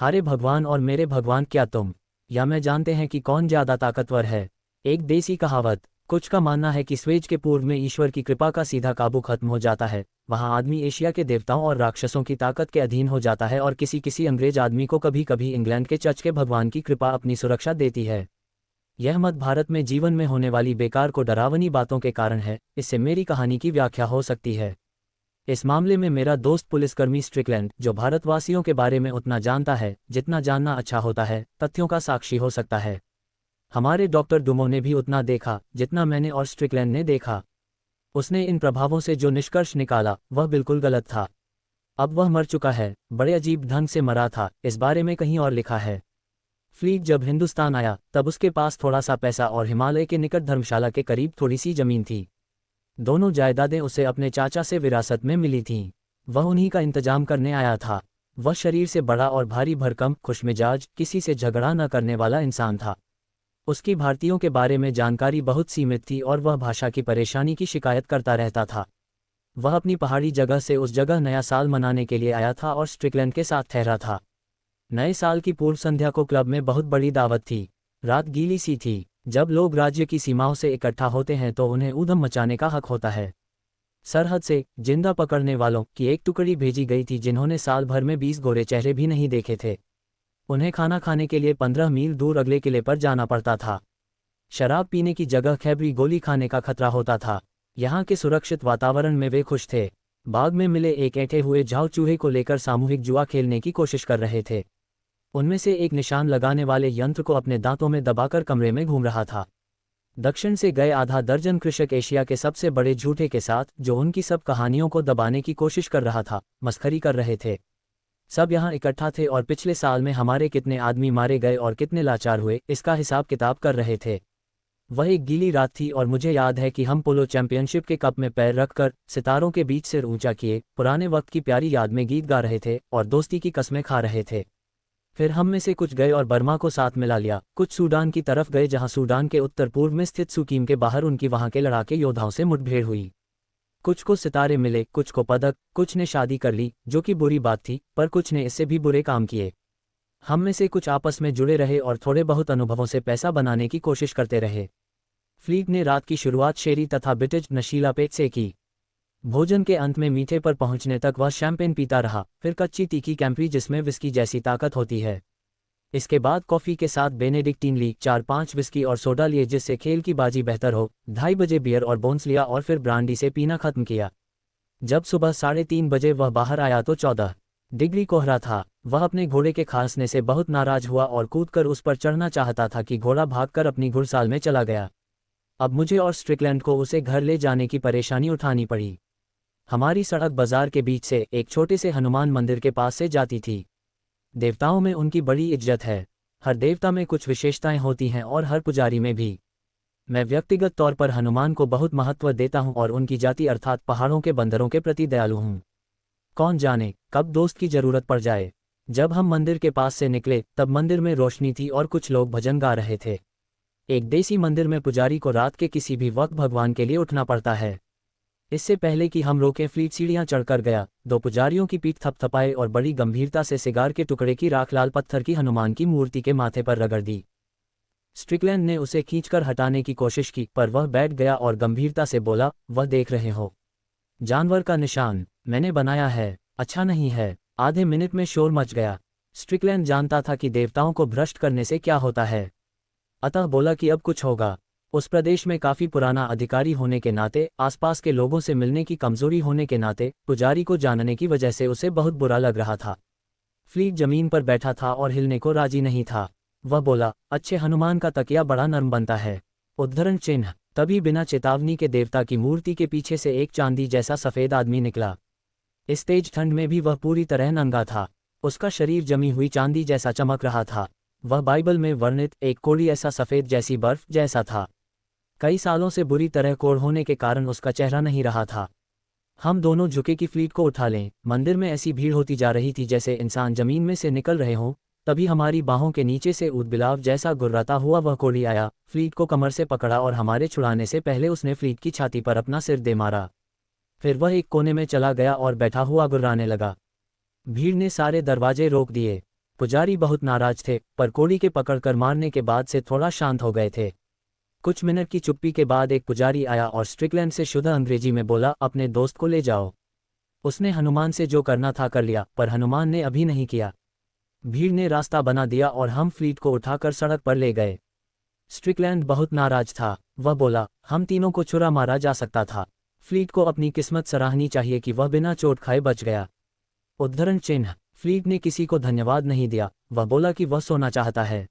हारे भगवान और मेरे भगवान, क्या तुम या मैं जानते हैं कि कौन ज्यादा ताकतवर है। एक देसी कहावत। कुछ का मानना है कि स्वेज के पूर्व में ईश्वर की कृपा का सीधा काबू खत्म हो जाता है। वहां आदमी एशिया के देवताओं और राक्षसों की ताकत के अधीन हो जाता है और किसी किसी अंग्रेज आदमी को कभी कभी इंग्लैंड के चर्च के भगवान की कृपा अपनी सुरक्षा देती है। यह मत भारत में जीवन में होने वाली बेकार को डरावनी बातों के कारण है। इससे मेरी कहानी की व्याख्या हो सकती है। इस मामले में मेरा दोस्त पुलिसकर्मी स्ट्रिकलैंड, जो भारतवासियों के बारे में उतना जानता है जितना जानना अच्छा होता है, तथ्यों का साक्षी हो सकता है। हमारे डॉक्टर डुमो ने भी उतना देखा जितना मैंने और स्ट्रिकलैंड ने देखा। उसने इन प्रभावों से जो निष्कर्ष निकाला वह बिल्कुल गलत था। अब वह मर चुका है, बड़े अजीब ढंग से मरा था, इस बारे में कहीं और लिखा है। फ्लीक जब हिंदुस्तान आया तब उसके पास थोड़ा सा पैसा और हिमालय के निकट धर्मशाला के करीब थोड़ी सी जमीन थी। दोनों जायदादें उसे अपने चाचा से विरासत में मिली थीं। वह उन्हीं का इंतजाम करने आया था। वह शरीर से बड़ा और भारी भरकम, खुशमिजाज, किसी से झगड़ा न करने वाला इंसान था। उसकी भारतीयों के बारे में जानकारी बहुत सीमित थी और वह भाषा की परेशानी की शिकायत करता रहता था। वह अपनी पहाड़ी जगह से उस जगह नया साल मनाने के लिए आया था और स्ट्रिकलैंड के साथ ठहरा था। नए साल की पूर्व संध्या को क्लब में बहुत बड़ी दावत थी। रात गीली सी थी। जब लोग राज्य की सीमाओं से इकट्ठा होते हैं तो उन्हें ऊधम मचाने का हक होता है। सरहद से जिंदा पकड़ने वालों की एक टुकड़ी भेजी गई थी जिन्होंने साल भर में 20 गोरे चेहरे भी नहीं देखे थे। उन्हें खाना खाने के लिए 15 मील दूर अगले किले पर जाना पड़ता था। शराब पीने की जगह खैबरी गोली खाने का खतरा होता था। यहाँ के सुरक्षित वातावरण में वे खुश थे। बाग में मिले एक ऐंठे हुए झाऊ चूहे को लेकर सामूहिक जुआ खेलने की कोशिश कर रहे थे। उनमें से एक निशान लगाने वाले यंत्र को अपने दांतों में दबाकर कमरे में घूम रहा था। दक्षिण से गए आधा दर्जन कृषक एशिया के सबसे बड़े झूठे के साथ, जो उनकी सब कहानियों को दबाने की कोशिश कर रहा था, मस्खरी कर रहे थे। सब यहाँ इकट्ठा थे और पिछले साल में हमारे कितने आदमी मारे गए और कितने लाचार हुए, इसका हिसाब किताब कर रहे थे। वह एक गीली रात थी और मुझे याद है कि हम पोलो चैंपियनशिप के कप में पैर रखकर सितारों के बीच सिर ऊंचा किए पुराने वक्त की प्यारी याद में गीत गा रहे थे और दोस्ती की कस्में खा रहे थे। फिर हम में से कुछ गए और बर्मा को साथ मिला लिया। कुछ सूडान की तरफ गए जहां सूडान के उत्तर पूर्व में स्थित सुकीम के बाहर उनकी वहां के लड़ाके योद्धाओं से मुठभेड़ हुई। कुछ को सितारे मिले, कुछ को पदक, कुछ ने शादी कर ली, जो कि बुरी बात थी, पर कुछ ने इससे भी बुरे काम किए। हम में से कुछ आपस में जुड़े रहे और थोड़े बहुत अनुभवों से पैसा बनाने की कोशिश करते रहे। फ्लीक ने रात की शुरुआत शेरी तथा ब्रिटिश नशीला पेट से की। भोजन के अंत में मीठे पर पहुंचने तक वह शैंपेन पीता रहा, फिर कच्ची तीखी कैंप्री जिसमें विस्की जैसी ताकत होती है। इसके बाद कॉफ़ी के साथ बेनेडिक्टीन ली, 4-5 विस्की और सोडा लिए जिससे खेल की बाजी बेहतर हो। 2:30 बजे बियर और बोन्स लिया और फिर ब्रांडी से पीना खत्म किया। जब सुबह 3:30 बजे वह बाहर आया तो 14 डिग्री कोहरा था। वह अपने घोड़े के खांसने से बहुत नाराज हुआ और कूदकर उस पर चढ़ना चाहता था कि घोड़ा भागकर अपनी घुड़साल में चला गया। अब मुझे और स्ट्रिकलैंड को उसे घर ले जाने की परेशानी उठानी पड़ी। हमारी सड़क बाजार के बीच से एक छोटे से हनुमान मंदिर के पास से जाती थी। देवताओं में उनकी बड़ी इज्जत है। हर देवता में कुछ विशेषताएं होती हैं और हर पुजारी में भी। मैं व्यक्तिगत तौर पर हनुमान को बहुत महत्व देता हूं और उनकी जाति अर्थात पहाड़ों के बंदरों के प्रति दयालु हूं। कौन जाने कब दोस्त की जरूरत पड़ जाए। जब हम मंदिर के पास से निकले तब मंदिर में रोशनी थी और कुछ लोग भजन गा रहे थे। एक देसी मंदिर में पुजारी को रात के किसी भी वक्त भगवान के लिए उठना पड़ता है। इससे पहले कि हम रोकें, फ्लीक सीढ़ियां चढ़कर गया, 2 पुजारियों की पीठ थपथपाए और बड़ी गंभीरता से सिगार के टुकड़े की राख लाल पत्थर की हनुमान की मूर्ति के माथे पर रगड़ दी। स्ट्रिकलैंड ने उसे खींचकर हटाने की कोशिश की पर वह बैठ गया और गंभीरता से बोला, वह देख रहे हो, जानवर का निशान मैंने बनाया है, अच्छा नहीं है। आधे मिनट में शोर मच गया। स्ट्रिकलैंड जानता था कि देवताओं को भ्रष्ट करने से क्या होता है, अतः बोला कि अब कुछ होगा। उस प्रदेश में काफी पुराना अधिकारी होने के नाते, आसपास के लोगों से मिलने की कमजोरी होने के नाते, पुजारी को जानने की वजह से उसे बहुत बुरा लग रहा था। फ्लीक जमीन पर बैठा था और हिलने को राजी नहीं था। वह बोला, अच्छे हनुमान का तकिया बड़ा नरम बनता है। उद्धरण चिन्ह। तभी बिना चेतावनी के देवता की मूर्ति के पीछे से एक चांदी जैसा सफेद आदमी निकला। इस तेज ठंड में भी वह पूरी तरह नंगा था। उसका शरीर जमी हुई चांदी जैसा चमक रहा था। वह बाइबल में वर्णित एक कोड़ी ऐसा सफेद जैसी बर्फ जैसा था। कई सालों से बुरी तरह कोढ़ होने के कारण उसका चेहरा नहीं रहा था। हम दोनों झुके कि फ्लीक को उठा लें। मंदिर में ऐसी भीड़ होती जा रही थी जैसे इंसान जमीन में से निकल रहे हों। तभी हमारी बाहों के नीचे से ऊदबिलाव जैसा गुर्राता हुआ वह कोढ़ी आया, फ्लीक को कमर से पकड़ा और हमारे छुड़ाने से पहले उसने फ्लीक की छाती पर अपना सिर दे मारा। फिर वह एक कोने में चला गया और बैठा हुआ गुर्राने लगा। भीड़ ने सारे दरवाजे रोक दिए। पुजारी बहुत नाराज थे, पर कोड़ी के पकड़कर मारने के बाद से थोड़ा शांत हो गए थे। कुछ मिनट की चुप्पी के बाद एक पुजारी आया और स्ट्रिकलैंड से शुद्ध अंग्रेजी में बोला, अपने दोस्त को ले जाओ। उसने हनुमान से जो करना था कर लिया, पर हनुमान ने अभी नहीं किया। भीड़ ने रास्ता बना दिया और हम फ्लीट को उठाकर सड़क पर ले गए। स्ट्रिकलैंड बहुत नाराज था। वह बोला, हम तीनों को छुरा मारा जा सकता था। फ्लीट को अपनी किस्मत सराहनी चाहिए कि वह बिना चोट खाए बच गया। उद्धरण चिन्ह। फ्लीट ने किसी को धन्यवाद नहीं दिया। वह बोला कि वह सोना चाहता है।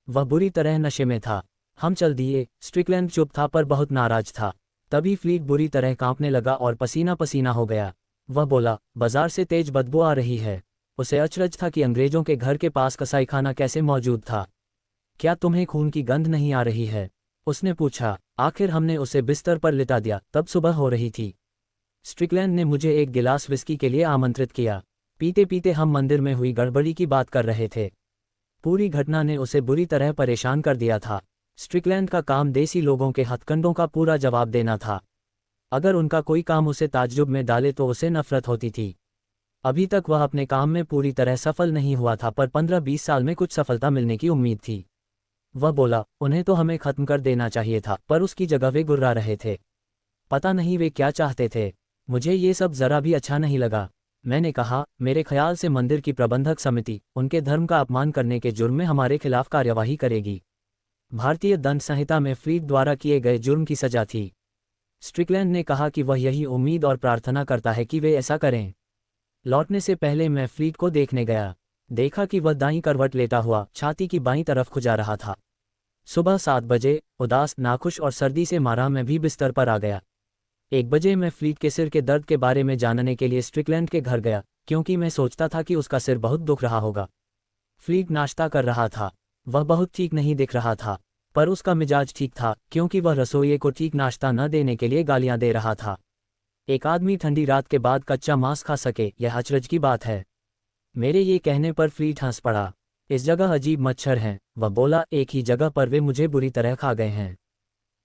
वह बुरी तरह नशे में था। हम चल दिए। स्ट्रिकलैंड चुप था पर बहुत नाराज था। तभी फ्लीट बुरी तरह कांपने लगा और पसीना पसीना हो गया। वह बोला, बाजार से तेज बदबू आ रही है। उसे अचरज था कि अंग्रेजों के घर के पास कसाईखाना कैसे मौजूद था। क्या तुम्हें खून की गंध नहीं आ रही है? उसने पूछा। आखिर हमने उसे बिस्तर पर लिटा दिया, तब सुबह हो रही थी। स्ट्रिकलैंड ने मुझे एक गिलास विस्की के लिए आमंत्रित किया। पीते पीते हम मंदिर में हुई गड़बड़ी की बात कर रहे थे। पूरी घटना ने उसे बुरी तरह परेशान कर दिया था। स्ट्रिकलैंड का काम देसी लोगों के हथकंडों का पूरा जवाब देना था। अगर उनका कोई काम उसे ताज्जुब में डाले तो उसे नफरत होती थी। अभी तक वह अपने काम में पूरी तरह सफल नहीं हुआ था, पर 15-20 साल में कुछ सफलता मिलने की उम्मीद थी। वह बोला, उन्हें तो हमें खत्म कर देना चाहिए था, पर उसकी जगह वे गुर्रा रहे थे। पता नहीं वे क्या चाहते थे। मुझे ये सब जरा भी अच्छा नहीं लगा। मैंने कहा, मेरे ख्याल से मंदिर की प्रबंधक समिति उनके धर्म का अपमान करने के जुर्म में हमारे खिलाफ कार्यवाही करेगी। भारतीय दंड संहिता में फ्लीट द्वारा किए गए जुर्म की सजा थी। स्ट्रिकलैंड ने कहा कि वह यही उम्मीद और प्रार्थना करता है कि वे ऐसा करें। लौटने से पहले मैं फ्लीट को देखने गया। देखा कि वह दाईं करवट लेटा हुआ छाती की बाईं तरफ खुजा रहा था। सुबह 7 बजे, उदास, नाखुश और सर्दी से मारा मैं भी बिस्तर पर आ गया। 1 बजे मैं फ्लीट के सिर के दर्द के बारे में जानने के लिए स्ट्रिकलैंड के घर गया, क्योंकि मैं सोचता था कि उसका सिर बहुत दुख रहा होगा। फ्लीट नाश्ता कर रहा था। वह बहुत ठीक नहीं दिख रहा था, पर उसका मिजाज ठीक था, क्योंकि वह रसोइये को ठीक नाश्ता न देने के लिए गालियां दे रहा था। एक आदमी ठंडी रात के बाद कच्चा मांस खा सके, यह अचरज की बात है। मेरे ये कहने पर फ्लीट हंस पड़ा। इस जगह अजीब मच्छर हैं, वह बोला, एक ही जगह पर वे मुझे बुरी तरह खा गए हैं।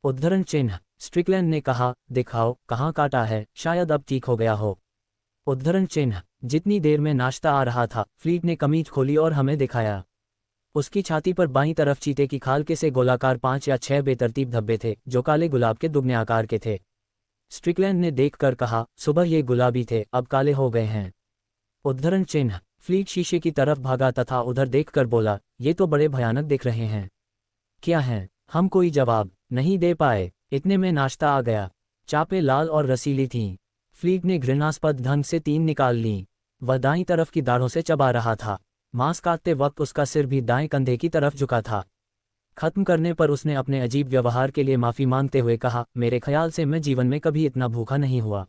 उद्धरण चिन्ह। स्ट्रिकलैंड ने कहा, दिखाओ कहाँ काटा है, शायद अब ठीक हो गया हो। उद्धरण चिन्ह। जितनी देर में नाश्ता आ रहा था, फ्लीट ने कमीज खोली और हमें दिखाया। उसकी छाती पर बाईं तरफ चीते की खाल के से गोलाकार 5 या 6 बेतरतीब धब्बे थे, जो काले गुलाब के दुगने आकार के थे। स्ट्रिकलैंड ने देखकर कहा, सुबह ये गुलाबी थे, अब काले हो गए हैं। उद्धरण चिन्ह। फ्लीट शीशे की तरफ भागा तथा उधर देखकर बोला, ये तो बड़े भयानक दिख रहे हैं। क्या हैं? हम कोई जवाब नहीं दे पाए। इतने में नाश्ता आ गया। चापें लाल और रसीली थीं। फ्लीट ने घृणास्पद ढंग से 3 निकाल लीं। वह दाईं तरफ की दाढ़ों से चबा रहा था। मांस काटते वक्त उसका सिर भी दाएं कंधे की तरफ झुका था। खत्म करने पर उसने अपने अजीब व्यवहार के लिए माफ़ी मांगते हुए कहा, मेरे ख्याल से मैं जीवन में कभी इतना भूखा नहीं हुआ।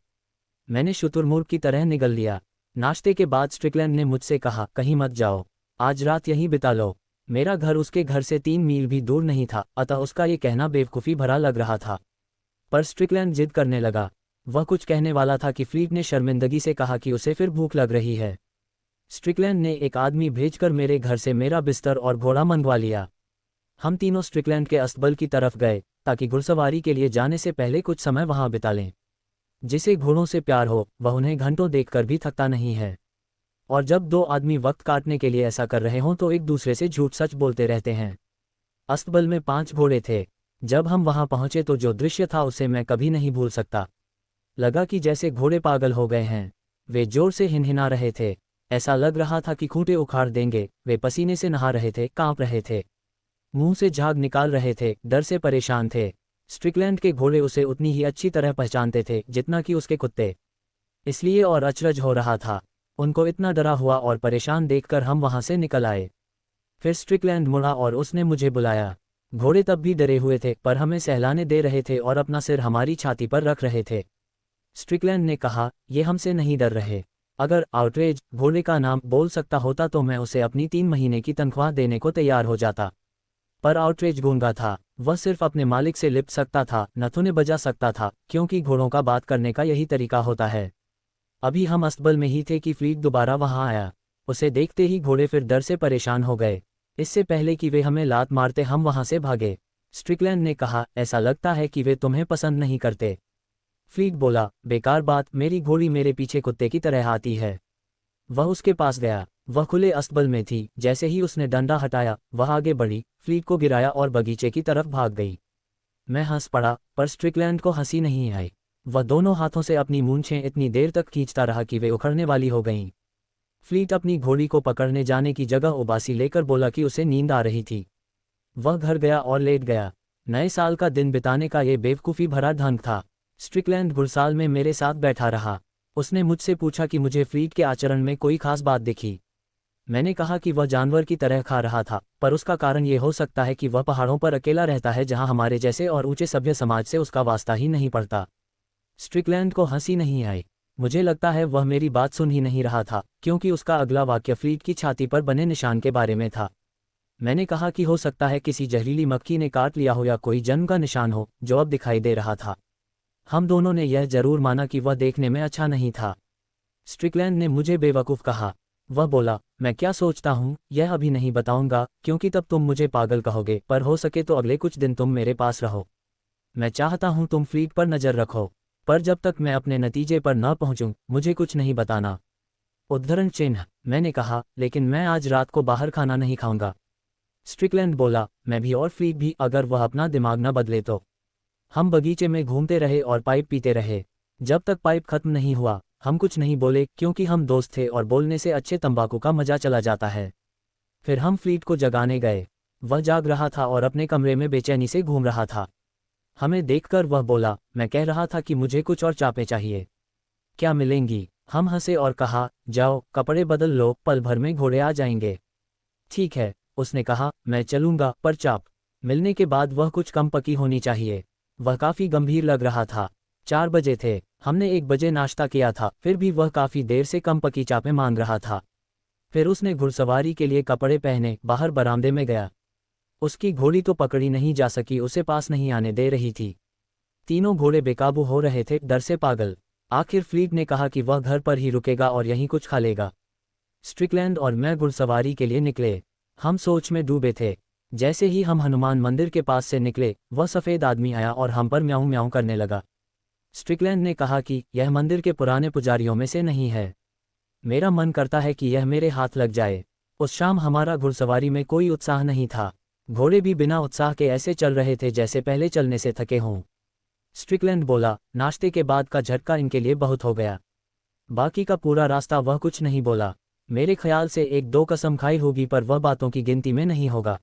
मैंने शुतुरमुर्ग की तरह निगल लिया। नाश्ते के बाद स्ट्रिकलैंड ने मुझसे कहा, कहीं मत जाओ, आज रात यहीं बिता लो। मेरा घर उसके घर से 3 मील भी दूर नहीं था, अतः उसका ये कहना बेवकूफ़ी भरा लग रहा था। पर स्ट्रिकलैंड जिद करने लगा। वह कुछ कहने वाला था कि फ्लीट ने शर्मिंदगी से कहा कि उसे फिर भूख लग रही है। स्ट्रिकलैंड ने एक आदमी भेजकर मेरे घर से मेरा बिस्तर और घोड़ा मंगवा लिया। हम तीनों स्ट्रिकलैंड के अस्तबल की तरफ गए, ताकि घुड़सवारी के लिए जाने से पहले कुछ समय वहां बिता लें। जिसे घोड़ों से प्यार हो, वह उन्हें घंटों देखकर भी थकता नहीं है। और जब 2 आदमी वक्त काटने के लिए ऐसा कर रहे हों तो एक दूसरे से झूठ सच बोलते रहते हैं। अस्तबल में 5 घोड़े थे। जब हम वहां पहुंचे तो जो दृश्य था उसे मैं कभी नहीं भूल सकता। लगा कि जैसे घोड़े पागल हो गए हैं। वे जोर से हिनहिना रहे थे। ऐसा लग रहा था कि खूंटे उखाड़ देंगे। वे पसीने से नहा रहे थे, कांप रहे थे, मुंह से झाग निकाल रहे थे, डर से परेशान थे। स्ट्रिकलैंड के घोड़े उसे उतनी ही अच्छी तरह पहचानते थे जितना कि उसके कुत्ते। इसलिए और अचरज हो रहा था। उनको इतना डरा हुआ और परेशान देखकर हम वहां से निकल आए। फिर स्ट्रिकलैंड मुड़ा और उसने मुझे बुलाया। घोड़े तब भी डरे हुए थे, पर हमें सहलाने दे रहे थे और अपना सिर हमारी छाती पर रख रहे थे। स्ट्रिकलैंड ने कहा, ये हमसे नहीं डर रहे। अगर आउटरेज घोड़े का नाम बोल सकता होता तो मैं उसे अपनी 3 महीने की तनख्वाह देने को तैयार हो जाता। पर आउटरेज गूंगा था। वह सिर्फ अपने मालिक से लिपट सकता था, नथुने बजा सकता था, क्योंकि घोड़ों का बात करने का यही तरीका होता है। अभी हम अस्तबल में ही थे कि फ्लीट दोबारा वहां आया। उसे देखते ही घोड़े फिर डर से परेशान हो गए। इससे पहले कि वे हमें लात मारते हम वहां से भागे। स्ट्रिकलैंड ने कहा, ऐसा लगता है कि वे तुम्हें पसंद नहीं करते। फ्लीट बोला, बेकार बात, मेरी घोड़ी मेरे पीछे कुत्ते की तरह आती है। वह उसके पास गया। वह खुले अस्तबल में थी। जैसे ही उसने डंडा हटाया, वह आगे बढ़ी, फ्लीट को गिराया और बगीचे की तरफ भाग गई। मैं हंस पड़ा, पर स्ट्रिकलैंड को हंसी नहीं आई। वह दोनों हाथों से अपनी मूंछें इतनी देर तक खींचता रहा कि वे उखड़ने वाली हो गईं। फ्लीट अपनी घोड़ी को पकड़ने जाने की जगह उबासी लेकर बोला कि उसे नींद आ रही थी। वह घर गया और लेट गया। नए साल का दिन बिताने का ये बेवकूफ़ी भरा ढंग था। स्ट्रिकलैंड घुड़साल में मेरे साथ बैठा रहा। उसने मुझसे पूछा कि मुझे फ्लीट के आचरण में कोई खास बात दिखी। मैंने कहा कि वह जानवर की तरह खा रहा था, पर उसका कारण ये हो सकता है कि वह पहाड़ों पर अकेला रहता है जहां हमारे जैसे और ऊंचे सभ्य समाज से उसका वास्ता ही नहीं पड़ता। स्ट्रिकलैंड को हंसी नहीं आई। मुझे लगता है वह मेरी बात सुन ही नहीं रहा था, क्योंकि उसका अगला वाक्य फ्लीट की छाती पर बने निशान के बारे में था। मैंने कहा कि हो सकता है किसी जहरीली मक्खी ने काट लिया हो या कोई जन्म का निशान हो, जो अब दिखाई दे रहा था। हम दोनों ने यह जरूर माना कि वह देखने में अच्छा नहीं था। स्ट्रिकलैंड ने मुझे बेवकूफ़ कहा। वह बोला, मैं क्या सोचता हूँ यह अभी नहीं बताऊंगा, क्योंकि तब तुम मुझे पागल कहोगे, पर हो सके तो अगले कुछ दिन तुम मेरे पास रहो। मैं चाहता हूँ तुम फ्लीट पर नज़र रखो, पर जब तक मैं अपने नतीजे पर न पहुँचूं, मुझे कुछ नहीं बताना। उद्धरण चिन्ह। मैंने कहा, लेकिन मैं आज रात को बाहर खाना नहीं खाऊंगा। स्ट्रिकलैंड बोला, मैं भी और फ्लीट भी, अगर वह अपना दिमाग न बदले तो। हम बगीचे में घूमते रहे और पाइप पीते रहे। जब तक पाइप खत्म नहीं हुआ, हम कुछ नहीं बोले, क्योंकि हम दोस्त थे और बोलने से अच्छे तंबाकू का मजा चला जाता है। फिर हम फ्लीट को जगाने गए। वह जाग रहा था और अपने कमरे में बेचैनी से घूम रहा था। हमें देखकर वह बोला, मैं कह रहा था कि मुझे कुछ और चापें चाहिए, क्या मिलेंगी? हम हंसे और कहा, जाओ कपड़े बदल लो, पल भर में घोड़े आ जाएंगे। ठीक है, उसने कहा, मैं चलूंगा, पर चाप मिलने के बाद वह कुछ कम पकी होनी चाहिए। वह काफ़ी गंभीर लग रहा था। 4 बजे थे। हमने 1 बजे नाश्ता किया था, फिर भी वह काफ़ी देर से कम पकी चापें मांग रहा था। फिर उसने घुड़सवारी के लिए कपड़े पहने बाहर बरामदे में गया। उसकी घोड़ी तो पकड़ी नहीं जा सकी, उसे पास नहीं आने दे रही थी। तीनों घोड़े बेकाबू हो रहे थे, डर से पागल। आखिर फ्लीट ने कहा कि वह घर पर ही रुकेगा और यहीं कुछ खा लेगा। स्ट्रिकलैंड और मैं घुड़सवारी के लिए निकले। हम सोच में डूबे थे। जैसे ही हम हनुमान मंदिर के पास से निकले, वह सफ़ेद आदमी आया और हम पर म्याऊं म्याऊं करने लगा। स्ट्रिकलैंड ने कहा कि यह मंदिर के पुराने पुजारियों में से नहीं है। मेरा मन करता है कि यह मेरे हाथ लग जाए। उस शाम हमारा घुड़सवारी में कोई उत्साह नहीं था। घोड़े भी बिना उत्साह के ऐसे चल रहे थे जैसे पहले चलने से थके हों। स्ट्रिकलैंड बोला, नाश्ते के बाद का झटका इनके लिए बहुत हो गया। बाकी का पूरा रास्ता वह कुछ नहीं बोला। मेरे ख्याल से 1-2 कसम खाई होगी, पर वह बातों की गिनती में नहीं होगा।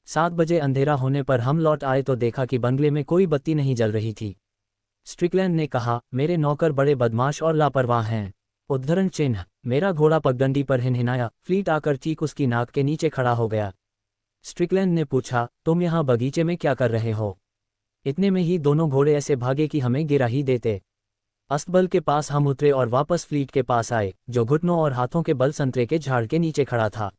7 बजे अंधेरा होने पर हम लौट आए तो देखा कि बंगले में कोई बत्ती नहीं जल रही थी। स्ट्रिकलैंड ने कहा, मेरे नौकर बड़े बदमाश और लापरवाह हैं। उद्धरण चिन्ह। मेरा घोड़ा पगडंडी पर हिनहिनाया। फ्लीट आकर ठीक उसकी नाक के नीचे खड़ा हो गया। स्ट्रिकलैंड ने पूछा, तुम यहाँ बगीचे में क्या कर रहे हो? इतने में ही दोनों घोड़े ऐसे भागे कि हमें गिरा ही देते। अस्तबल के पास हम उतरे और वापस फ्लीट के पास आए, जो घुटनों और हाथों के बल संतरे के झाड़ के नीचे खड़ा था।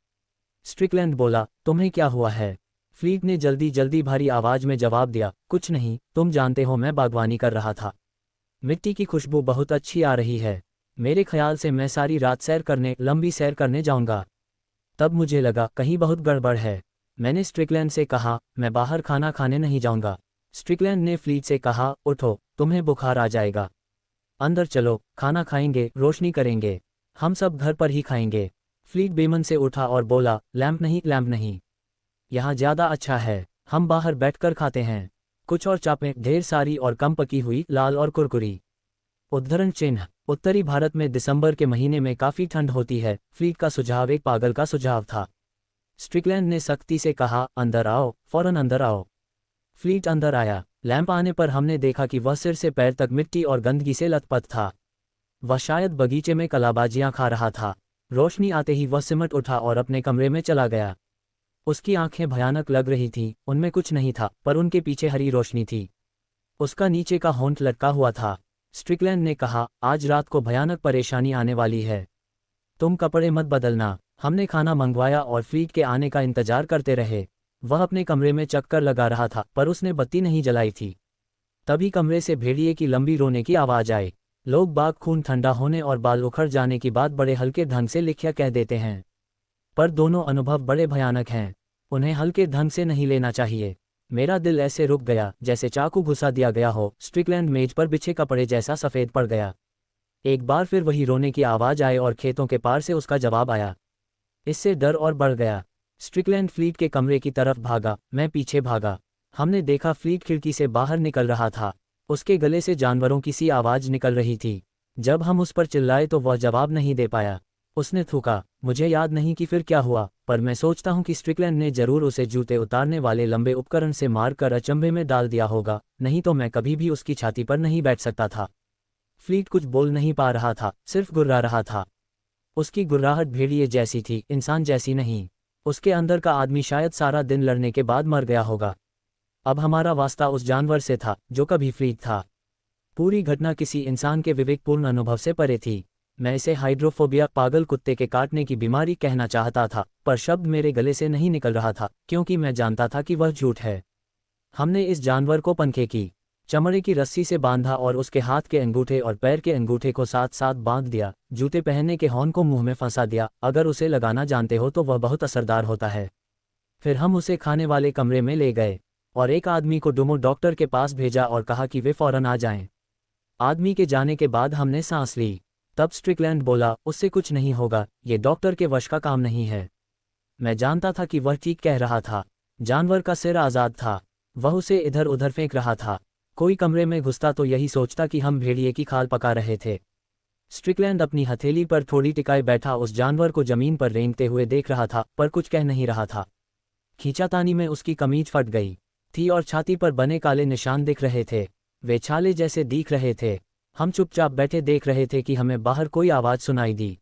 स्ट्रिकलैंड बोला, तुम्हें क्या हुआ है? फ्लीट ने जल्दी जल्दी भारी आवाज में जवाब दिया, कुछ नहीं, तुम जानते हो मैं बागवानी कर रहा था। मिट्टी की खुशबू बहुत अच्छी आ रही है। मेरे ख्याल से मैं सारी रात लंबी सैर करने जाऊंगा। तब मुझे लगा कहीं बहुत गड़बड़ है। मैंने स्ट्रिकलैंड से कहा, मैं बाहर खाना खाने नहीं जाऊंगा। स्ट्रिकलैंड ने फ्लीट से कहा, उठो, तुम्हें बुखार आ जाएगा। अंदर चलो, खाना खाएंगे, रोशनी करेंगे। हम सब घर पर ही खाएंगे। फ्लीट बेमन से उठा और बोला, लैंप नहीं, यहाँ ज़्यादा अच्छा है, हम बाहर बैठकर खाते हैं। कुछ और चापें, ढेर सारी और कम पकी हुई, लाल और कुरकुरी। उद्धरण चिन्ह। उत्तरी भारत में दिसंबर के महीने में काफ़ी ठंड होती है। फ्लीट का सुझाव एक पागल का सुझाव था। स्ट्रिकलैंड ने सख्ती से कहा, अंदर आओ, फौरन अंदर आओ। फ्लीट अंदर आया। लैंप आने पर हमने देखा कि वह सिर से पैर तक मिट्टी और गंदगी से लथपथ था। वह शायद बगीचे में कलाबाजियां खा रहा था। रोशनी आते ही वह सिमट उठा और अपने कमरे में चला गया। उसकी आंखें भयानक लग रही थीं, उनमें कुछ नहीं था, पर उनके पीछे हरी रोशनी थी। उसका नीचे का होंठ लटका हुआ था। स्ट्रिकलैंड ने कहा, आज रात को भयानक परेशानी आने वाली है। तुम कपड़े मत बदलना। हमने खाना मंगवाया और फ्लीट के आने का इंतजार करते रहे। वह अपने कमरे में चक्कर लगा रहा था, पर उसने बत्ती नहीं जलाई थी। तभी कमरे से भेड़िए की लंबी रोने की आवाज़ आई। लोग बाग खून ठंडा होने और बाल उखड़ जाने की बात बड़े हल्के ढंग से लिखिया कह देते हैं, पर दोनों अनुभव बड़े भयानक हैं। उन्हें हल्के ढंग से नहीं लेना चाहिए। मेरा दिल ऐसे रुक गया जैसे चाकू घुसा दिया गया हो। स्ट्रिकलैंड मेज पर बिछे कपड़े जैसा सफ़ेद पड़ गया। एक बार फिर वही रोने की आवाज़ आई और खेतों के पार से उसका जवाब आया। इससे डर और बढ़ गया। स्ट्रिकलैंड फ्लीट के कमरे की तरफ भागा, मैं पीछे भागा। हमने देखा फ्लीट खिड़की से बाहर निकल रहा था। उसके गले से जानवरों की सी आवाज़ निकल रही थी। जब हम उस पर चिल्लाए तो वह जवाब नहीं दे पाया। उसने थूका। मुझे याद नहीं कि फिर क्या हुआ, पर मैं सोचता हूँ कि स्ट्रिकलैंड ने जरूर उसे जूते उतारने वाले लंबे उपकरण से मारकर अचंभे में डाल दिया होगा, नहीं तो मैं कभी भी उसकी छाती पर नहीं बैठ सकता था। फ्लीट कुछ बोल नहीं पा रहा था, सिर्फ गुर्रा रहा था। उसकी गुर्राहट भेड़िए जैसी थी, इंसान जैसी नहीं। उसके अंदर का आदमी शायद सारा दिन लड़ने के बाद मर गया होगा। अब हमारा वास्ता उस जानवर से था जो कभी फ्लीट था। पूरी घटना किसी इंसान के विवेकपूर्ण अनुभव से परे थी। मैं इसे हाइड्रोफोबिया, पागल कुत्ते के काटने की बीमारी कहना चाहता था, पर शब्द मेरे गले से नहीं निकल रहा था, क्योंकि मैं जानता था कि वह झूठ है। हमने इस जानवर को पंखे की चमड़े की रस्सी से बांधा और उसके हाथ के अंगूठे और पैर के अंगूठे को साथ साथ बांध दिया। जूते पहनने के हॉर्न को मुंह में फंसा दिया। अगर उसे लगाना जानते हो तो वह बहुत असरदार होता है। फिर हम उसे खाने वाले कमरे में ले गए और एक आदमी को डुमो डॉक्टर के पास भेजा और कहा कि वे फौरन आ जाएं। आदमी के जाने के बाद हमने सांस ली। तब स्ट्रिकलैंड बोला, उससे कुछ नहीं होगा, ये डॉक्टर के वश का काम नहीं है। मैं जानता था कि वह ठीक कह रहा था। जानवर का सिर आज़ाद था। वह उसे इधर उधर फेंक रहा था। कोई कमरे में घुसता तो यही सोचता कि हम भेड़िए की खाल पका रहे थे। स्ट्रिकलैंड अपनी हथेली पर थोड़ी टिकाए बैठा उस जानवर को जमीन पर रेंगते हुए देख रहा था, पर कुछ कह नहीं रहा था। खींचातानी में उसकी कमीज फट गई थी और छाती पर बने काले निशान दिख रहे थे। वे छाले जैसे दिख रहे थे। हम चुपचाप बैठे देख रहे थे कि हमें बाहर कोई आवाज़ सुनाई दी।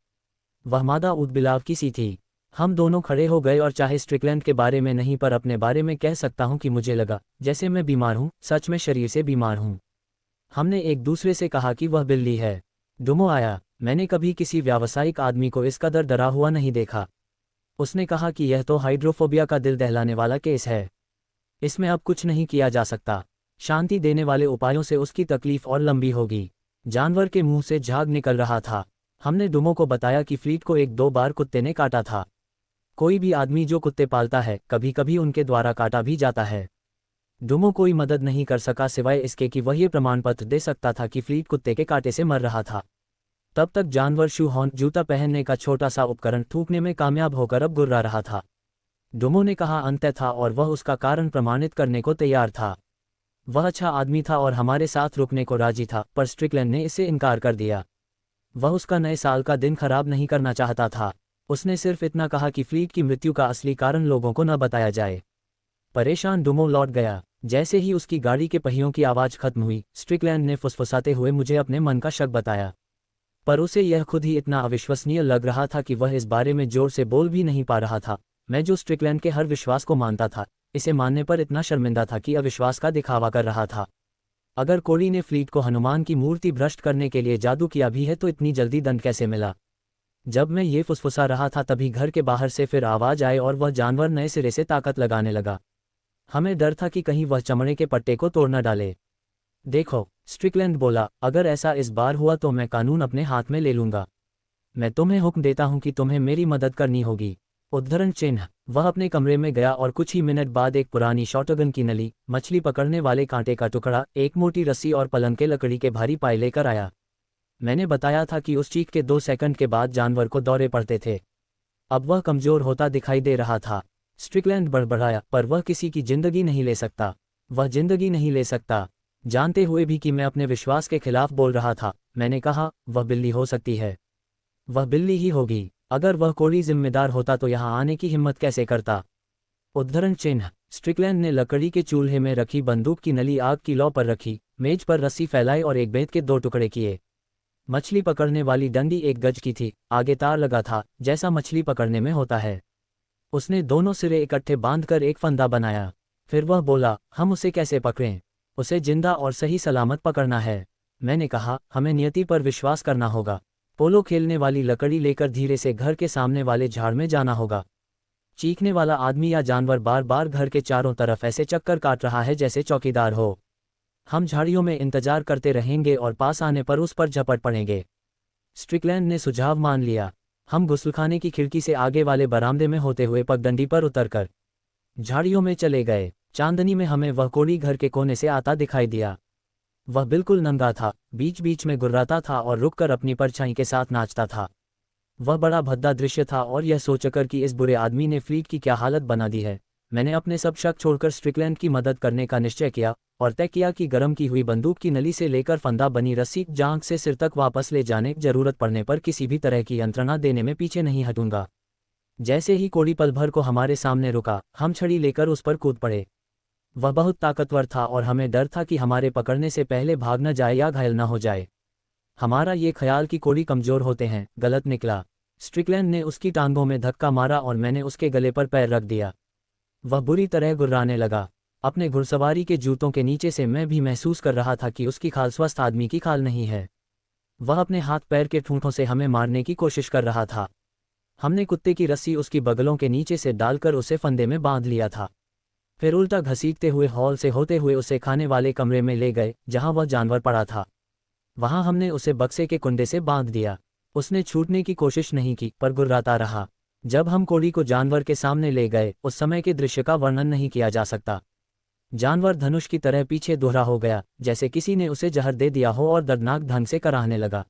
वह मादा ऊदबिलाव की सी थी। हम दोनों खड़े हो गए और चाहे स्ट्रिकलैंड के बारे में नहीं पर अपने बारे में कह सकता हूं कि मुझे लगा जैसे मैं बीमार हूं, सच में शरीर से बीमार हूं। हमने एक दूसरे से कहा कि वह बिल्ली है। डुमो आया। मैंने कभी किसी व्यावसायिक आदमी को इस कदर डरा हुआ नहीं देखा। उसने कहा कि यह तो हाइड्रोफोबिया का दिल दहलाने वाला केस है। इसमें अब कुछ नहीं किया जा सकता। शांति देने वाले उपायों से उसकी तकलीफ और लंबी होगी। जानवर के मुंह से झाग निकल रहा था। हमने डुमो को बताया कि फ्लीट को एक दो बार कुत्ते ने काटा था। कोई भी आदमी जो कुत्ते पालता है कभी कभी उनके द्वारा काटा भी जाता है। डुमो कोई मदद नहीं कर सका सिवाय इसके कि वह ये प्रमाण पत्र दे सकता था कि फ्लीट कुत्ते के कांटे से मर रहा था। तब तक जानवर शू हॉर्न, जूता पहनने का छोटा सा उपकरण, थूकने में कामयाब होकर अब गुर्रा रहा था। डुमो ने कहा अंत्य था और वह उसका कारण प्रमाणित करने को तैयार था। वह अच्छा आदमी था और हमारे साथ रुकने को राजी था, पर स्ट्रिकलैंड ने इससे इनकार कर दिया। वह उसका नए साल का दिन खराब नहीं करना चाहता था। उसने सिर्फ इतना कहा कि फ्लीट की मृत्यु का असली कारण लोगों को न बताया जाए। परेशान डुमो लौट गया। जैसे ही उसकी गाड़ी के पहियों की आवाज़ खत्म हुई, स्ट्रिकलैंड ने फुसफुसाते हुए मुझे अपने मन का शक बताया। पर उसे यह खुद ही इतना अविश्वसनीय लग रहा था कि वह इस बारे में जोर से बोल भी नहीं पा रहा था। मैं जो स्ट्रिकलैंड के हर विश्वास को मानता था, इसे मानने पर इतना शर्मिंदा था कि अविश्वास का दिखावा कर रहा था। अगर कोड़ी ने फ्लीट को हनुमान की मूर्ति भ्रष्ट करने के लिए जादू किया भी है तो इतनी जल्दी दंड कैसे मिला? जब मैं ये फुसफुसा रहा था तभी घर के बाहर से फिर आवाज़ आए और वह जानवर नए सिरे से ताकत लगाने लगा। हमें डर था कि कहीं वह चमड़े के पट्टे को तोड़ न डाले। देखो, स्ट्रिकलैंड बोला, अगर ऐसा इस बार हुआ तो मैं कानून अपने हाथ में ले लूंगा। मैं तुम्हें हुक्म देता हूं कि तुम्हें मेरी मदद करनी होगी। उद्धरण चिन्ह। वह अपने कमरे में गया और कुछ ही मिनट बाद एक पुरानी शॉटगन की नली, मछली पकड़ने वाले कांटे का टुकड़ा, एक मोटी रस्सी और पलंग के लकड़ी के भारी पाए लेकर आया। मैंने बताया था कि उस चीख के 2 सेकंड के बाद जानवर को दौरे पड़ते थे। अब वह कमजोर होता दिखाई दे रहा था। स्ट्रिकलैंड बड़बड़ाया, पर वह किसी की जिंदगी नहीं ले सकता। वह जिंदगी नहीं ले सकता। जानते हुए भी कि मैं अपने विश्वास के खिलाफ बोल रहा था, मैंने कहा, वह बिल्ली हो सकती है। वह बिल्ली ही होगी। अगर वह कोई जिम्मेदार होता तो यहाँ आने की हिम्मत कैसे करता? उद्धरण चिन्ह। स्ट्रिकलैंड ने लकड़ी के चूल्हे में रखी बंदूक की नली आग की लौ पर रखी, मेज पर रस्सी फैलाई और एक बेंत के 2 टुकड़े किए। मछली पकड़ने वाली डंडी 1 गज की थी, आगे तार लगा था, जैसा मछली पकड़ने में होता है। उसने दोनों सिरे इकट्ठे बांधकर एक फंदा बनाया। फिर वह बोला, हम उसे कैसे पकड़ें? उसे जिंदा और सही सलामत पकड़ना है। मैंने कहा, हमें नियति पर विश्वास करना होगा। पोलो खेलने वाली लकड़ी लेकर धीरे से घर के सामने वाले झाड़ में जाना होगा। चीखने वाला आदमी या जानवर बार बार घर के चारों तरफ ऐसे चक्कर काट रहा है जैसे चौकीदार हो। हम झाड़ियों में इंतजार करते रहेंगे और पास आने पर उस पर झपट पड़ेंगे। स्ट्रिकलैंड ने सुझाव मान लिया। हम गुस्लखाने की खिड़की से आगे वाले बरामदे में होते हुए पगडंडी पर उतरकर झाड़ियों में चले गए। चांदनी में हमें वह कोड़ी घर के कोने से आता दिखाई दिया। वह बिल्कुल नंगा था, बीच बीच में गुर्राता था और रुककर अपनी परछाई के साथ नाचता था। वह बड़ा भद्दा दृश्य था और यह सोचकर कि इस बुरे आदमी ने फ्लीट की क्या हालत बना दी है, मैंने अपने सब शक छोड़कर स्ट्रिकलैंड की मदद करने का निश्चय किया और तय किया कि गर्म की हुई बंदूक की नली से लेकर फंदा बनी रस्सी जांघ से सिर तक वापस ले जाने जरूरत पड़ने पर किसी भी तरह की यंत्रणा देने में पीछे नहीं हटूंगा। जैसे ही कोड़ी पल भर को हमारे सामने रुका, हम छड़ी लेकर उस पर कूद पड़े। वह बहुत ताकतवर था और हमें डर था कि हमारे पकड़ने से पहले भाग न जाए या घायल न हो जाए। हमारा ये ख्याल कि कोड़ी कमजोर होते हैं गलत निकला। स्ट्रिकलैंड ने उसकी टांगों में धक्का मारा और मैंने उसके गले पर पैर रख दिया। वह बुरी तरह गुर्राने लगा। अपने घुड़सवारी के जूतों के नीचे से मैं भी महसूस कर रहा था कि उसकी खाल स्वस्थ आदमी की खाल नहीं है। वह अपने हाथ पैर के ठूंठों से हमें मारने की कोशिश कर रहा था। हमने कुत्ते की रस्सी उसकी बगलों के नीचे से डालकर उसे फंदे में बांध लिया था। फिर उल्टा घसीटते हुए हॉल से होते हुए उसे खाने वाले कमरे में ले गए जहां वह जानवर पड़ा था। वहां हमने उसे बक्से के कुंडे से बांध दिया। उसने छूटने की कोशिश नहीं की पर गुर्राता रहा। जब हम कोड़ी को जानवर के सामने ले गए, उस समय के दृश्य का वर्णन नहीं किया जा सकता। जानवर धनुष की तरह पीछे दोहरा हो गया, जैसे किसी ने उसे जहर दे दिया हो और दर्दनाक ढंग से कराहने लगा।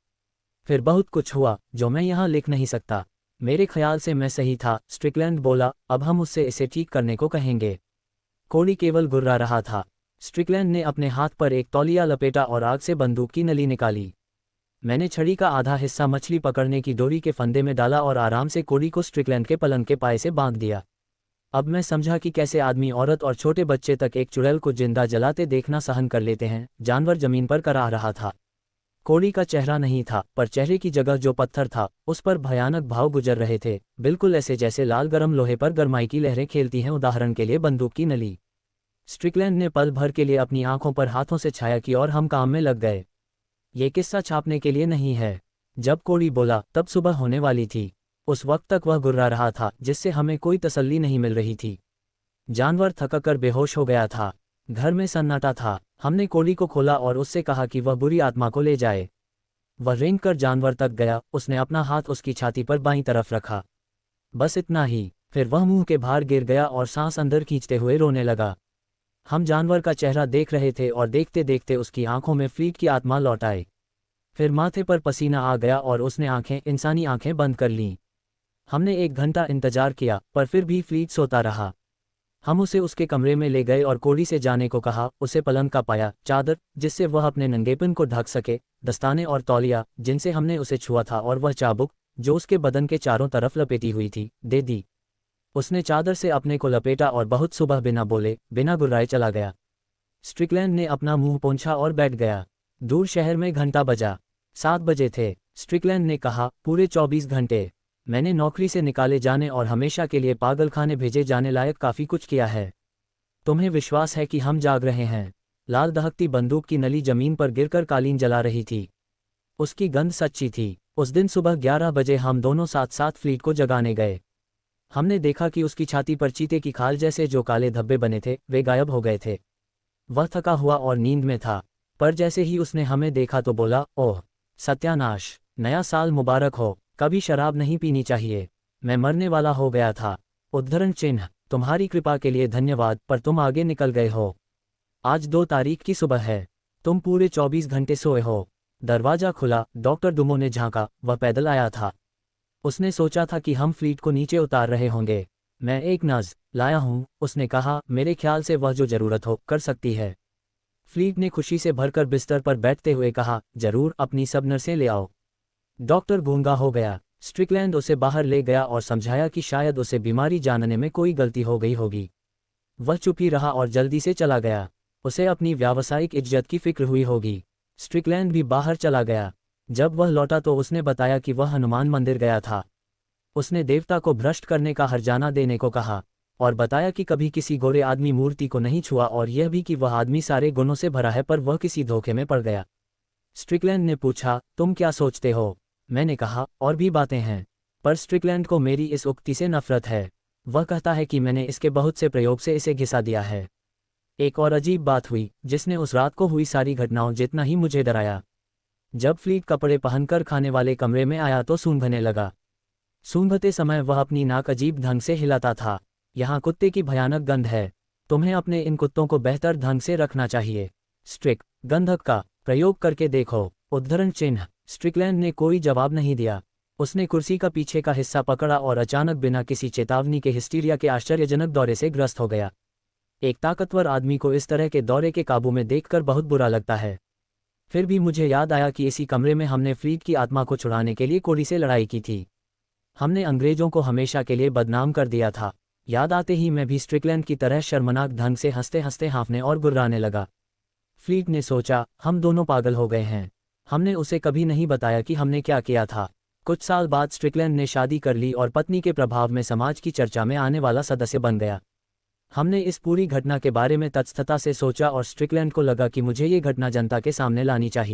फिर बहुत कुछ हुआ जो मैं यहाँ लिख नहीं सकता। मेरे ख्याल से मैं सही था, स्ट्रिकलैंड बोला, अब हम उससे इसे ठीक करने को कहेंगे। कोड़ी केवल गुर्रा रहा था। स्ट्रिकलैंड ने अपने हाथ पर एक तौलिया लपेटा और आग से बंदूक की नली निकाली। मैंने छड़ी का आधा हिस्सा मछली पकड़ने की डोरी के फंदे में डाला और आराम से कोड़ी को स्ट्रिकलैंड के पलंग के पाए से बांध दिया। अब मैं समझा कि कैसे आदमी, औरत और छोटे बच्चे तक एक चुड़ैल को जिंदा जलाते देखना सहन कर लेते हैं। जानवर जमीन पर कराह रहा था। कोड़ी का चेहरा नहीं था, पर चेहरे की जगह जो पत्थर था उस पर भयानक भाव गुजर रहे थे, बिल्कुल ऐसे जैसे लाल गरम लोहे पर गरमाई की लहरें खेलती हैं, उदाहरण के लिए बंदूक की नली। स्ट्रिकलैंड ने पल भर के लिए अपनी आंखों पर हाथों से छाया की और हम काम में लग गए। ये किस्सा छापने के लिए नहीं है। जब कोड़ी बोला तब सुबह होने वाली थी। उस वक्त तक वह गुर्रा रहा था, जिससे हमें कोई तसल्ली नहीं मिल रही थी। जानवर थककर बेहोश हो गया था। घर में सन्नाटा था। हमने कोड़ी को खोला और उससे कहा कि वह बुरी आत्मा को ले जाए। वह रेंग कर जानवर तक गया। उसने अपना हाथ उसकी छाती पर बाईं तरफ रखा। बस इतना ही। फिर वह मुंह के बाहर गिर गया और सांस अंदर खींचते हुए रोने लगा। हम जानवर का चेहरा देख रहे थे और देखते देखते उसकी आंखों में फ्लीट की आत्मा लौट आई। फिर माथे पर पसीना आ गया और उसने आंखें, इंसानी आंखें बंद कर लीं। हमने 1 घंटा इंतजार किया, पर फिर भी फ्लीट सोता रहा। हम उसे उसके कमरे में ले गए और कोड़ी से जाने को कहा। उसे पलंग का पाया, चादर जिससे वह अपने नंगेपन को ढक सके, दस्ताने और तौलिया जिनसे हमने उसे छुआ था, और वह चाबुक जो उसके बदन के चारों तरफ लपेटी हुई थी, दे दी। उसने चादर से अपने को लपेटा और बहुत सुबह बिना बोले, बिना गुर्राए चला गया। स्ट्रिकलैंड ने अपना मुंह पोंछा और बैठ गया। दूर शहर में घंटा बजा। 7 बजे थे। स्ट्रिकलैंड ने कहा, पूरे 24 घंटे। मैंने नौकरी से निकाले जाने और हमेशा के लिए पागलखाने भेजे जाने लायक काफ़ी कुछ किया है। तुम्हें विश्वास है कि हम जाग रहे हैं? लाल दहकती बंदूक की नली जमीन पर गिरकर कालीन जला रही थी। उसकी गंध सच्ची थी। उस दिन सुबह 11 बजे हम दोनों साथ साथ फ्लीट को जगाने गए। हमने देखा कि उसकी छाती पर चीते की खाल जैसे जो काले धब्बे बने थे, वे गायब हो गए थे। वह थका हुआ और नींद में था, पर जैसे ही उसने हमें देखा तो बोला, ओह सत्यानाश, नया साल मुबारक हो। कभी शराब नहीं पीनी चाहिए। मैं मरने वाला हो गया था। उद्धरण चिन्ह। तुम्हारी कृपा के लिए धन्यवाद, पर तुम आगे निकल गए हो। आज 2 तारीख की सुबह है। तुम पूरे 24 घंटे सोए हो। दरवाजा खुला। डॉक्टर डुमो ने झांका। वह पैदल आया था। उसने सोचा था कि हम फ्लीट को नीचे उतार रहे होंगे। मैं एक नज लाया हूं, उसने कहा। मेरे ख्याल से वह जो जरूरत हो कर सकती है। फ्लीट ने खुशी से भरकर बिस्तर पर बैठते हुए कहा, जरूर, अपनी सब नर्सें ले आओ। डॉक्टर गूंगा हो गया। स्ट्रिकलैंड उसे बाहर ले गया और समझाया कि शायद उसे बीमारी जानने में कोई गलती हो गई होगी। वह चुप ही रहा और जल्दी से चला गया। उसे अपनी व्यावसायिक इज्जत की फिक्र हुई होगी। स्ट्रिकलैंड भी बाहर चला गया। जब वह लौटा तो उसने बताया कि वह हनुमान मंदिर गया था। उसने देवता को भ्रष्ट करने का हर्जाना देने को कहा और बताया कि कभी किसी गोरे आदमी मूर्ति को नहीं छुआ, और यह भी कि वह आदमी सारे गुणों से भरा है, पर वह किसी धोखे में पड़ गया। स्ट्रिकलैंड ने पूछा, तुम क्या सोचते हो? मैंने कहा, और भी बातें हैं, पर स्ट्रिकलैंड को मेरी इस उक्ति से नफरत है। वह कहता है कि मैंने इसके बहुत से प्रयोग से इसे घिसा दिया है। एक और अजीब बात हुई, जिसने उस रात को हुई सारी घटनाओं जितना ही मुझे डराया। जब फ्लीट कपड़े पहनकर खाने वाले कमरे में आया तो सूंघने लगा। सूंघते समय वह अपनी नाक अजीब ढंग से हिलाता था। यहाँ कुत्ते की भयानक गंध है। तुम्हें अपने इन कुत्तों को बेहतर ढंग से रखना चाहिए। स्ट्रिक, गंधक का प्रयोग करके देखो। उद्धरण चिन्ह। स्ट्रिकलैंड ने कोई जवाब नहीं दिया। उसने कुर्सी का पीछे का हिस्सा पकड़ा और अचानक बिना किसी चेतावनी के हिस्टीरिया के आश्चर्यजनक दौरे से ग्रस्त हो गया। एक ताकतवर आदमी को इस तरह के दौरे के काबू में देखकर बहुत बुरा लगता है। फिर भी मुझे याद आया कि इसी कमरे में हमने फ्लीट की आत्मा को छुड़ाने के लिए कोरी से लड़ाई की थी। हमने अंग्रेजों को हमेशा के लिए बदनाम कर दिया था। याद आते ही मैं भी स्ट्रिकलैंड की तरह शर्मनाक ढंग से हंसते हंसते हाँफने और गुर्राने लगा। फ्लीट ने सोचा, हम दोनों पागल हो गए हैं। हमने उसे कभी नहीं बताया कि हमने क्या किया था। कुछ साल बाद स्ट्रिकलैंड ने शादी कर ली और पत्नी के प्रभाव में समाज की चर्चा में आने वाला सदस्य बन गया। हमने इस पूरी घटना के बारे में तटस्थता से सोचा और स्ट्रिकलैंड को लगा कि मुझे ये घटना जनता के सामने लानी चाहिए।